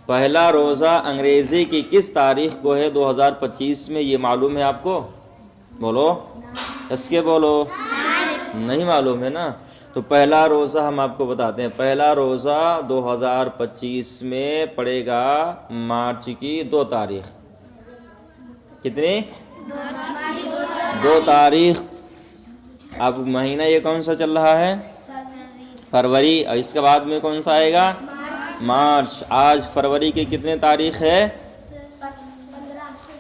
پہلا روزہ انگریزی کی کس تاریخ کو ہے 2025 میں؟ یہ معلوم ہے آپ کو؟ بولو اس کے بولو، نہیں معلوم ہے نا؟ تو پہلا روزہ ہم آپ کو بتاتے ہیں، پہلا روزہ 2025 میں پڑے گا مارچ کی 2 تاریخ۔ کتنی؟ 2 تاریخ۔ اب مہینہ یہ کون سا چل رہا ہے؟ فروری، اور اس کے بعد میں کون سا آئے گا؟ مارچ۔ آج فروری کی کتنے تاریخ ہے؟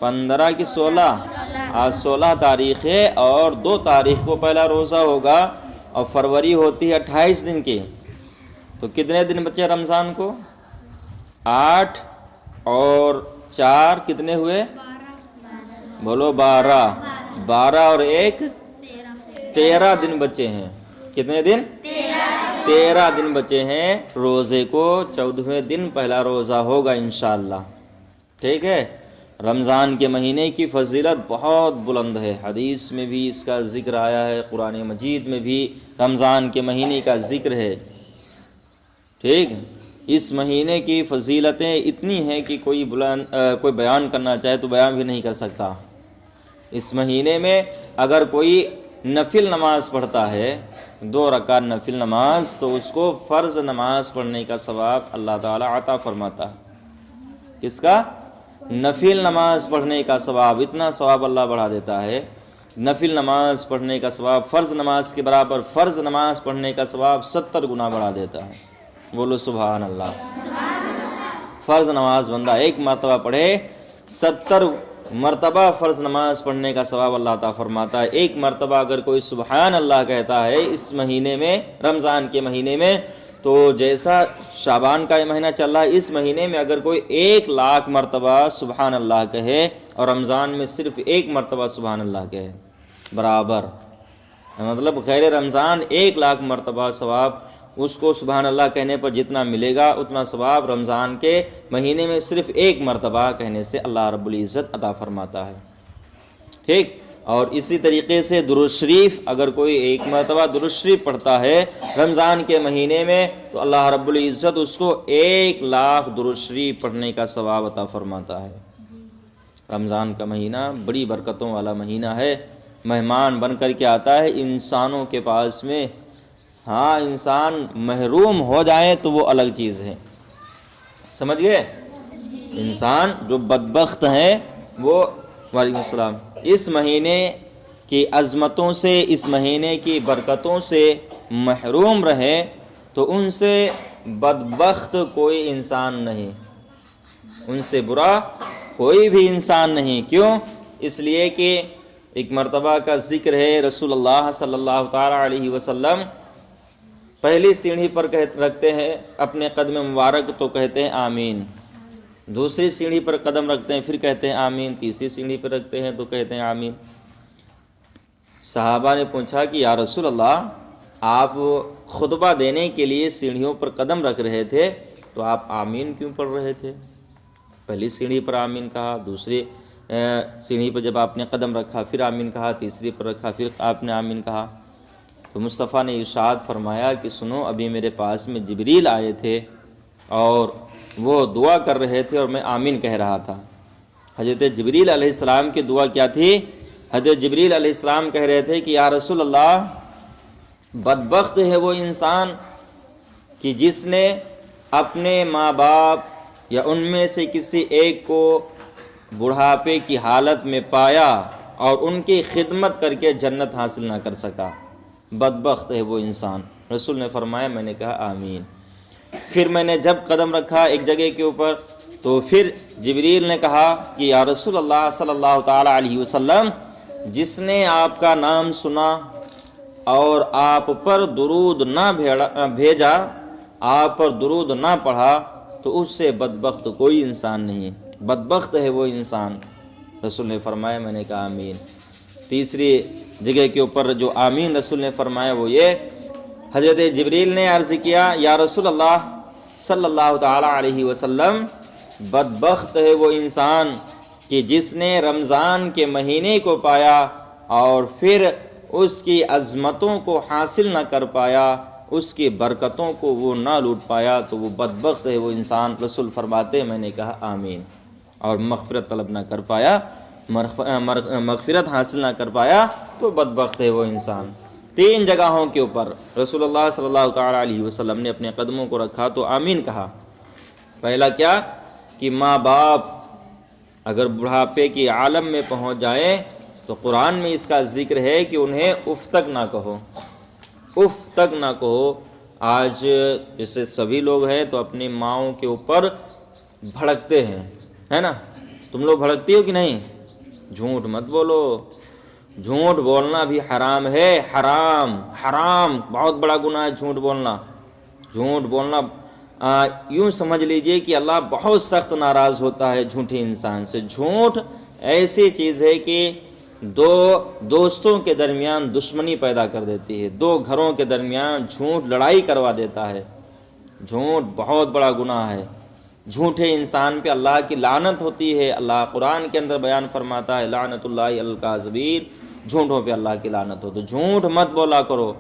15 کی 16؟ آج 16 تاریخ ہے، اور 2 تاریخ کو پہلا روزہ ہوگا، اور فروری ہوتی ہے 28 دن کی۔ تو کتنے دن بچے رمضان کو؟ 8 اور 4 کتنے ہوئے؟ بولو 12۔ 12 اور 1 13 دن بچے ہیں۔ کتنے دن؟ 13 دن بچے ہیں روزے کو۔ 14ویں دن پہلا روزہ ہوگا انشاءاللہ، ٹھیک ہے؟ رمضان کے مہینے کی فضیلت بہت بلند ہے، حدیث میں بھی اس کا ذکر آیا ہے، قرآن مجید میں بھی رمضان کے مہینے کا ذکر ہے، ٹھیک؟ اس مہینے کی فضیلتیں اتنی ہیں کہ کوئی بیان کرنا چاہے تو بیان بھی نہیں کر سکتا۔ اس مہینے میں اگر کوئی نفل نماز پڑھتا ہے، 2 رکعت نفل نماز، تو اس کو فرض نماز پڑھنے کا ثواب اللہ تعالیٰ عطا فرماتا ہے۔ کس کا؟ نفل نماز پڑھنے کا ثواب، اتنا ثواب اللہ بڑھا دیتا ہے۔ نفل نماز پڑھنے کا ثواب فرض نماز کے برابر، فرض نماز پڑھنے کا ثواب 70 گنا بڑھا دیتا ہے۔ بولو سبحان اللہ۔ فرض نماز بندہ 1 مرتبہ پڑھے، 70 مرتبہ فرض نماز پڑھنے کا ثواب اللہ عطا فرماتا ہے۔ 1 مرتبہ اگر کوئی سبحان اللہ کہتا ہے اس مہینے میں، رمضان کے مہینے میں، تو جیسا شعبان کا یہ مہینہ چل رہا ہے، اس مہینے میں اگر کوئی 1,00,000 مرتبہ سبحان اللہ کہے، اور رمضان میں صرف 1 مرتبہ سبحان اللہ کہے، برابر، مطلب غیر رمضان 1,00,000 مرتبہ ثواب اس کو سبحان اللہ کہنے پر جتنا ملے گا، اتنا ثواب رمضان کے مہینے میں صرف 1 مرتبہ کہنے سے اللہ رب العزت عطا فرماتا ہے، ٹھیک؟ اور اسی طریقے سے درود شریف، اگر کوئی 1 مرتبہ درود شریف پڑھتا ہے رمضان کے مہینے میں، تو اللہ رب العزت اس کو 1,00,000 درود شریف پڑھنے کا ثواب عطا فرماتا ہے۔ رمضان کا مہینہ بڑی برکتوں والا مہینہ ہے، مہمان بن کر کے آتا ہے انسانوں کے پاس میں۔ ہاں، انسان محروم ہو جائے تو وہ الگ چیز ہے، سمجھ گئے؟ انسان جو بدبخت ہیں وہ، وعلیکم السلام، اس مہینے کی عظمتوں سے، اس مہینے کی برکتوں سے محروم رہے تو ان سے بدبخت کوئی انسان نہیں، ان سے برا کوئی بھی انسان نہیں۔ کیوں؟ اس لیے کہ ایک مرتبہ کا ذکر ہے، رسول اللہ صلی اللہ تعالیٰ علیہ وسلم پہلی سیڑھی پر رکھتے ہیں اپنے قدم مبارک تو کہتے ہیں آمین، دوسری سیڑھی پر قدم رکھتے ہیں پھر کہتے ہیں آمین، تیسری سیڑھی پر رکھتے ہیں تو کہتے ہیں آمین۔ صحابہ نے پوچھا کہ یا رسول اللہ، آپ خطبہ دینے کے لیے سیڑھیوں پر قدم رکھ رہے تھے تو آپ آمین کیوں پڑھ رہے تھے؟ پہلی سیڑھی پر آمین کہا، دوسری سیڑھی پر جب آپ نے قدم رکھا پھر آمین کہا، تیسری پر رکھا پھر آپ نے آمین کہا۔ تو مصطفیٰ نے ارشاد فرمایا کہ سنو، ابھی میرے پاس میں جبریل آئے تھے اور وہ دعا کر رہے تھے اور میں آمین کہہ رہا تھا۔ حضرت جبریل علیہ السلام کی دعا کیا تھی؟ حضرت جبریل علیہ السلام کہہ رہے تھے کہ یا رسول اللہ، بدبخت ہے وہ انسان کہ جس نے اپنے ماں باپ یا ان میں سے کسی ایک کو بڑھاپے کی حالت میں پایا اور ان کی خدمت کر کے جنت حاصل نہ کر سکا، بدبخت ہے وہ انسان۔ رسول نے فرمایا، میں نے کہا آمین۔ پھر میں نے جب قدم رکھا ایک جگہ کے اوپر تو پھر جبریل نے کہا کہ یا رسول اللہ صلی اللہ تعالیٰ علیہ وسلم، جس نے آپ کا نام سنا اور آپ پر درود نہ بھیجا، آپ پر درود نہ پڑھا، تو اس سے بدبخت کوئی انسان نہیں، بدبخت ہے وہ انسان۔ رسول نے فرمایا، میں نے کہا آمین۔ تیسری جگہ کے اوپر جو آمین رسول نے فرمایا وہ یہ، حضرت جبریل نے عرض کیا یا رسول اللہ صلی اللہ تعالیٰ علیہ وسلم، بدبخت ہے وہ انسان کہ جس نے رمضان کے مہینے کو پایا اور پھر اس کی عظمتوں کو حاصل نہ کر پایا، اس کی برکتوں کو وہ نہ لوٹ پایا تو وہ بدبخت ہے وہ انسان. رسول فرماتے میں نے کہا آمین. اور مغفرت طلب نہ کر پایا، مغفرت حاصل نہ کر پایا تو بدبخت ہے وہ انسان. 3 جگہوں کے اوپر رسول اللہ صلی اللہ تعالیٰ علیہ وسلم نے اپنے قدموں کو رکھا تو آمین کہا. پہلا کیا کہ ماں باپ اگر بڑھاپے کے عالم میں پہنچ جائیں تو قرآن میں اس کا ذکر ہے کہ انہیں اف تک نہ کہو، اف تک نہ کہو. آج جیسے سبھی لوگ ہیں تو اپنی ماؤں کے اوپر بھڑکتے ہیں، ہے نا؟ تم لوگ بھڑکتی ہو کہ نہیں؟ جھوٹ مت بولو، جھوٹ بولنا بھی حرام ہے. حرام حرام بہت بڑا گناہ ہے جھوٹ بولنا. جھوٹ بولنا یوں سمجھ لیجئے کہ اللہ بہت سخت ناراض ہوتا ہے جھوٹے انسان سے. جھوٹ ایسی چیز ہے کہ 2 دوستوں کے درمیان دشمنی پیدا کر دیتی ہے، 2 گھروں کے درمیان جھوٹ لڑائی کروا دیتا ہے. جھوٹ بہت بڑا گناہ ہے. جھوٹے انسان پہ اللہ کی لعنت ہوتی ہے. اللہ قرآن کے اندر بیان فرماتا ہے لعنت اللہ علی الکاذبین، جھوٹوں پہ اللہ کی لعنت ہو. تو جھوٹ مت بولا کرو.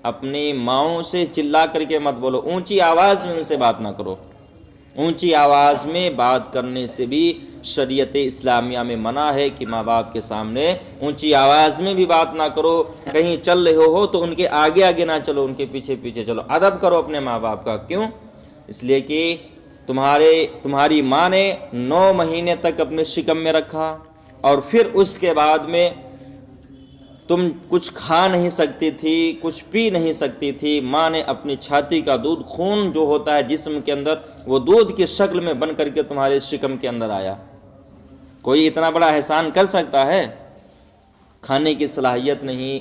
اپنی ماؤں سے چلا کر کے مت بولو، اونچی آواز میں ان سے بات نہ کرو. اونچی آواز میں بات کرنے سے بھی شریعت اسلامیہ میں منع ہے کہ ماں باپ کے سامنے اونچی آواز میں بھی بات نہ کرو. کہیں چل رہے ہو تو ان کے آگے آگے نہ چلو، ان کے پیچھے پیچھے چلو. ادب کرو اپنے ماں باپ کا. کیوں؟ اس لیے کہ تمہاری ماں نے 9 مہینے تک اپنے شکم میں رکھا اور پھر اس کے بعد میں تم کچھ کھا نہیں سکتی تھی، کچھ پی نہیں سکتی تھی. ماں نے اپنی چھاتی کا دودھ، خون جو ہوتا ہے جسم کے اندر، وہ دودھ کی شکل میں بن کر کے تمہارے شکم کے اندر آیا. کوئی اتنا بڑا احسان کر سکتا ہے؟ کھانے کی صلاحیت نہیں،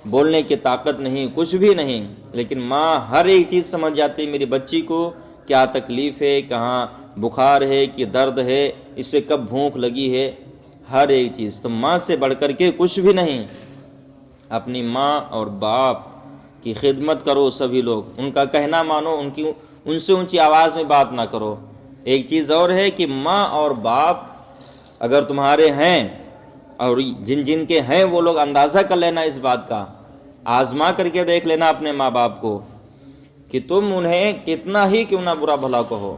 بولنے کی طاقت نہیں، کچھ بھی نہیں، لیکن ماں ہر ایک چیز سمجھ جاتی میری بچی کو کیا تکلیف ہے، کہاں بخار ہے کہ درد ہے، اسے کب بھوک لگی ہے، ہر ایک چیز. تو ماں سے بڑھ کر کے کچھ بھی نہیں. اپنی ماں اور باپ کی خدمت کرو سبھی لوگ، ان کا کہنا مانو، ان سے اونچی آواز میں بات نہ کرو. ایک چیز اور ہے کہ ماں اور باپ اگر تمہارے ہیں اور جن کے ہیں وہ لوگ اندازہ کر لینا اس بات کا، آزما کر کے دیکھ لینا اپنے ماں باپ کو کہ تم انہیں کتنا ہی کیوں نہ برا بھلا کہو،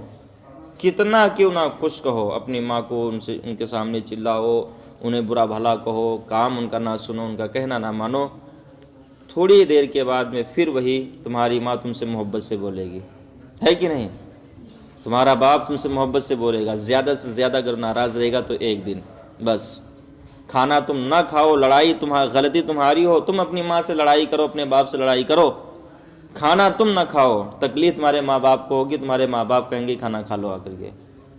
کتنا کیوں نہ خوش کہو. اپنی ماں کو ان کے سامنے چلاؤ، انہیں برا بھلا کہو، کام ان کا نہ سنو، ان کا کہنا نہ مانو. تھوڑی دیر کے بعد میں پھر وہی تمہاری ماں تم سے محبت سے بولے گی، ہے کہ نہیں؟ تمہارا باپ تم سے محبت سے بولے گا. زیادہ سے زیادہ اگر ناراض رہے گا تو 1 دن بس. کھانا تم نہ کھاؤ، لڑائی غلطی تمہاری ہو، تم اپنی ماں سے لڑائی کرو، اپنے باپ سے لڑائی کرو. کھانا تم نہ کھاؤ، تکلیف تمہارے ماں باپ کو ہوگی. تمہارے ماں باپ کہیں گے کھانا کھا لو آ کر کے.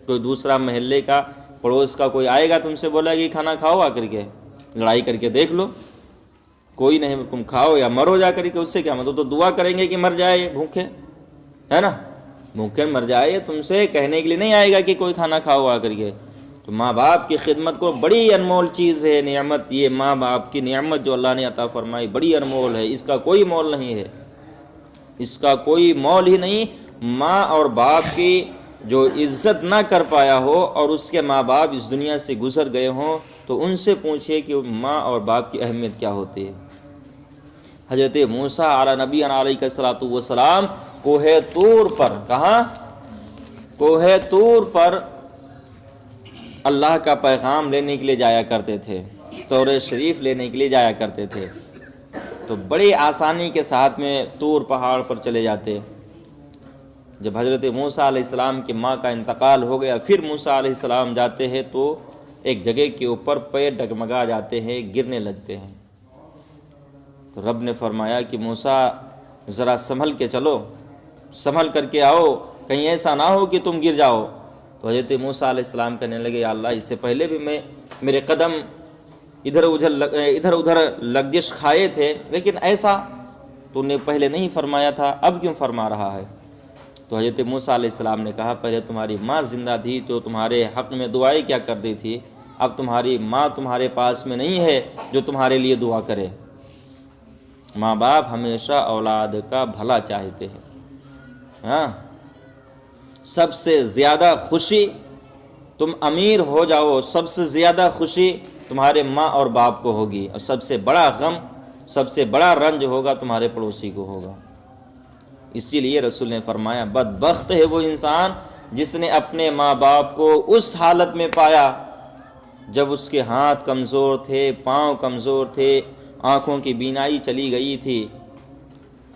کوئی دوسرا محلے کا پڑوس کا کوئی آئے گا تم سے بولے گا کھانا کھاؤ آ کر کے، لڑائی کر کے دیکھ لو. کوئی نہیں، تم کھاؤ یا مرو جا کر کے. اس سے کیا مطلب؟ تو دعا کریں گے کہ مر جائے بھوکے، ہے نا؟ بھوکے مر جائے، تم سے کہنے کے لیے نہیں آئے گا کہ کوئی کھانا کھاؤ آ کر کے. تو ماں باپ کی خدمت کو بڑی انمول چیز ہے، نعمت. یہ ماں باپ کی نعمت جو اللہ نے عطا فرمائی بڑی انمول ہے، اس کا کوئی مول نہیں ہے، اس کا کوئی مول ہی نہیں. ماں اور باپ کی جو عزت نہ کر پایا ہو اور اس کے ماں باپ اس دنیا سے گزر گئے ہوں تو ان سے پوچھئے کہ ماں اور باپ کی اہمیت کیا ہوتی ہے. حضرت موسیٰ علیہ نبی علیہ الصلوۃ والسلام کوہ طور پر، کہاں؟ کوہ طور پر اللہ کا پیغام لینے کے لیے جایا کرتے تھے، تورات شریف لینے کے لیے جایا کرتے تھے. تو بڑی آسانی کے ساتھ میں طور پہاڑ پر چلے جاتے. جب حضرت موسیٰ علیہ السلام کی ماں کا انتقال ہو گیا، پھر موسیٰ علیہ السلام جاتے ہیں تو ایک جگہ کے اوپر پیر ڈگمگا جاتے ہیں، گرنے لگتے ہیں. تو رب نے فرمایا کہ موسیٰ ذرا سنبھل کے چلو، سنبھل کر کے آؤ، کہیں ایسا نہ ہو کہ تم گر جاؤ. تو حضرت موسیٰ علیہ السلام کہنے لگے یا اللہ، اس سے پہلے بھی میرے قدم ادھر ادھر لغزش کھائے تھے، لیکن ایسا تو نے پہلے نہیں فرمایا تھا، اب کیوں فرما رہا ہے؟ تو حضرت موسیٰ علیہ السلام نے کہا پہلے تمہاری ماں زندہ تھی تو تمہارے حق میں دعائیں کیا کرتی تھی، اب تمہاری ماں تمہارے پاس میں نہیں ہے جو تمہارے لیے دعا کرے. ماں باپ ہمیشہ اولاد کا بھلا چاہتے ہیں. ہاں، سب سے زیادہ خوشی تم امیر ہو جاؤ، سب سے زیادہ خوشی تمہارے ماں اور باپ کو ہوگی، اور سب سے بڑا غم، سب سے بڑا رنج ہوگا تمہارے پڑوسی کو ہوگا. اسی لیے رسول نے فرمایا بدبخت ہے وہ انسان جس نے اپنے ماں باپ کو اس حالت میں پایا جب اس کے ہاتھ کمزور تھے، پاؤں کمزور تھے، آنکھوں کی بینائی چلی گئی تھی،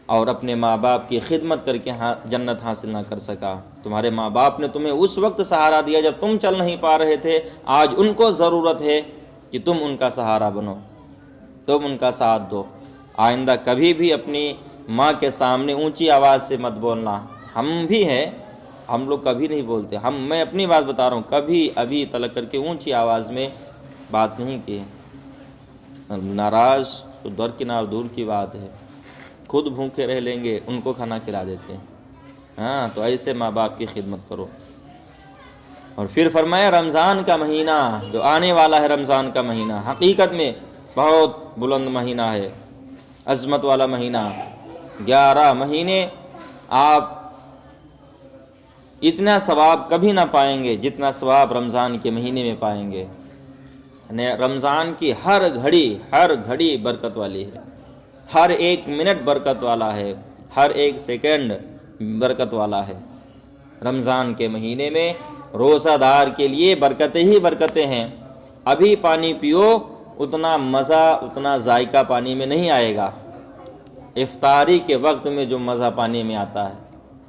اور اپنے ماں باپ کی خدمت کر کے جنت حاصل نہ کر سکا۔ تمہارے ماں باپ نے تمہیں اس وقت سہارا دیا جب تم چل نہیں پا رہے تھے، آج ان کو ضرورت ہے کہ تم ان کا سہارا بنو، تم ان کا ساتھ دو۔ آئندہ کبھی بھی اپنی ماں کے سامنے اونچی آواز سے مت بولنا۔ ہم بھی ہیں، ہم لوگ کبھی نہیں بولتے، میں اپنی بات بتا رہا ہوں، کبھی ابھی تلک کر کے اونچی آواز میں بات نہیں کی۔ ناراض تو درکنار دور کی بات ہے، خود بھوکے رہ لیں گے، ان کو کھانا کھلا دیتے ہیں۔ ہاں، تو ایسے ماں باپ کی خدمت کرو۔ اور پھر فرمایا رمضان کا مہینہ جو آنے والا ہے، رمضان کا مہینہ حقیقت میں بہت بلند مہینہ ہے، عظمت والا مہینہ۔ 11 مہینے آپ اتنا ثواب کبھی نہ پائیں گے جتنا ثواب رمضان کے مہینے میں پائیں گے۔ رمضان کی ہر گھڑی برکت والی ہے، ہر ایک منٹ برکت والا ہے، ہر ایک سیکنڈ برکت والا ہے۔ رمضان کے مہینے میں روزہ دار کے لیے برکتیں ہی برکتیں ہیں۔ ابھی پانی پیو، اتنا مزہ، اتنا ذائقہ پانی میں نہیں آئے گا۔ افطاری کے وقت میں جو مزہ پانی میں آتا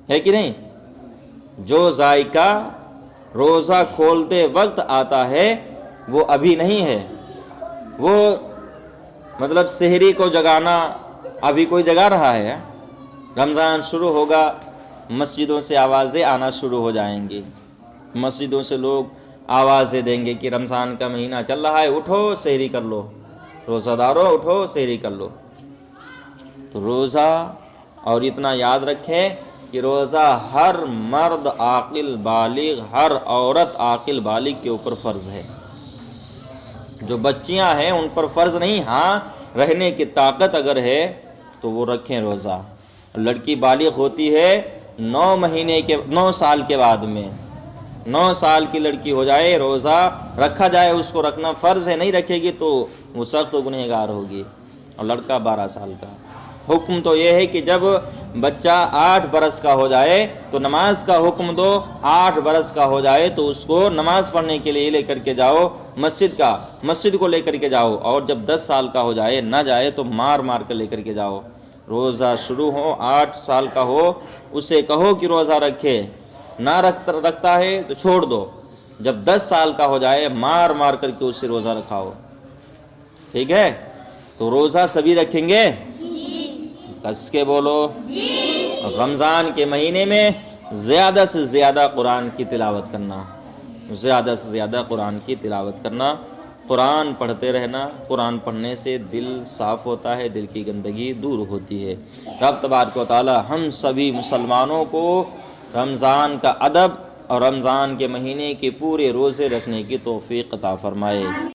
ہے کہ نہیں، جو ذائقہ روزہ کھولتے وقت آتا ہے وہ ابھی نہیں ہے۔ وہ مطلب سحری کو جگانا ابھی کوئی جگا رہا ہے؟ رمضان شروع ہوگا، مسجدوں سے آوازیں آنا شروع ہو جائیں گی، مسجدوں سے لوگ آوازیں دیں گے کہ رمضان کا مہینہ چل رہا ہے، اٹھو سحری کر لو، روزہ دارو اٹھو سحری کر لو۔ تو روزہ، اور اتنا یاد رکھیں کہ روزہ ہر مرد عاقل بالغ، ہر عورت عاقل بالغ کے اوپر فرض ہے۔ جو بچیاں ہیں ان پر فرض نہیں، ہاں رہنے کی طاقت اگر ہے تو وہ رکھیں روزہ۔ لڑکی بالغ ہوتی ہے 9 سال کے بعد میں، 9 سال کی لڑکی ہو جائے، روزہ رکھا جائے، اس کو رکھنا فرض ہے، نہیں رکھے گی تو وہ سخت گنہگار ہوگی۔ اور لڑکا 12 سال کا۔ حکم تو یہ ہے کہ جب بچہ 8 برس کا ہو جائے تو نماز کا حکم دو، 8 برس کا ہو جائے تو اس کو نماز پڑھنے کے لیے لے کر کے جاؤ، مسجد کو لے کر کے جاؤ، اور جب 10 سال کا ہو جائے، نہ جائے تو مار کر لے کر کے جاؤ۔ روزہ شروع ہو، 8 سال کا ہو، اسے کہو کہ روزہ رکھے، نہ رکھتا ہے تو چھوڑ دو، جب 10 سال کا ہو جائے مار کر کے اسے روزہ رکھاؤ۔ ٹھیک ہے؟ تو روزہ سبھی رکھیں گے؟ کس کے بولو جی۔ رمضان کے مہینے میں زیادہ سے زیادہ قرآن کی تلاوت کرنا، زیادہ سے زیادہ قرآن کی تلاوت کرنا، قرآن پڑھتے رہنا۔ قرآن پڑھنے سے دل صاف ہوتا ہے، دل کی گندگی دور ہوتی ہے۔ رب تبارک و تعالی ہم سبھی مسلمانوں کو رمضان کا ادب اور رمضان کے مہینے کے پورے روزے رکھنے کی توفیق عطا فرمائے۔